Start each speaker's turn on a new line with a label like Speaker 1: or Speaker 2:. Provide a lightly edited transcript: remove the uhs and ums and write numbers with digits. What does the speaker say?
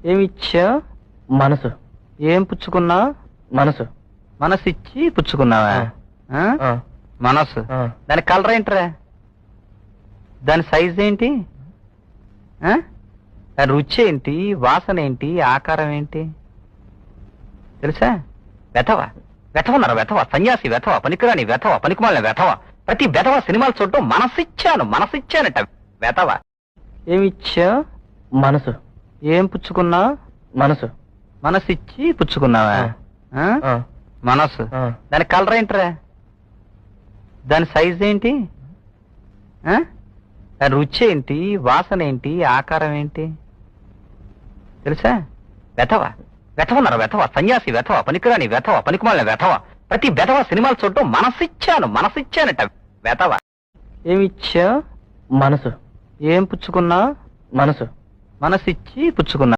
Speaker 1: ఏమిచ్చా?
Speaker 2: మనసు.
Speaker 1: ఏం పుచ్చుకున్నా?
Speaker 2: మనసు.
Speaker 1: మనసు ఇచ్చి పుచ్చుకున్నావా? మనసు. దాని కలర్ ఏంట్రా? దాని సైజ్ ఏంటి? దాని రుచి ఏంటి? వాసన ఏంటి? ఆకారం ఏంటి తెలుసా? వెధవ వెధవన్నారు, వెధవ సన్యాసి, వెధవ పనికిరాని, వెధవ పనికిమాలిన, వెధవ ప్రతి వెధవ సినిమాలు చూడటం మనసిచ్చానట వెధవ. ఏమిచ్చా?
Speaker 2: మనసు.
Speaker 1: ఏం పుచ్చుకున్నా?
Speaker 2: మనసు.
Speaker 1: మనసు ఇచ్చి పుచ్చుకున్నావా? మనసు. దాని కలర్ ఏంట్రా? దాని సైజ్ ఏంటి? దాని రుచి ఏంటి? వాసన ఏంటి? ఆకారం ఏంటి తెలుసా? వెధవ వెధవన్నారు, వెధవ సన్యాసి, వెధవ పనికిరాని, వెధవ పనికిమాలిన, వెధవ ప్రతి వెధవ సినిమాలు చూడటం మనసిచ్చానట వెధవ. ఏమిచ్చా?
Speaker 2: మనసు.
Speaker 1: ఏం పుచ్చుకున్నా?
Speaker 2: మనసు.
Speaker 1: మనసు ఇచ్చి పుచ్చుకున్నా.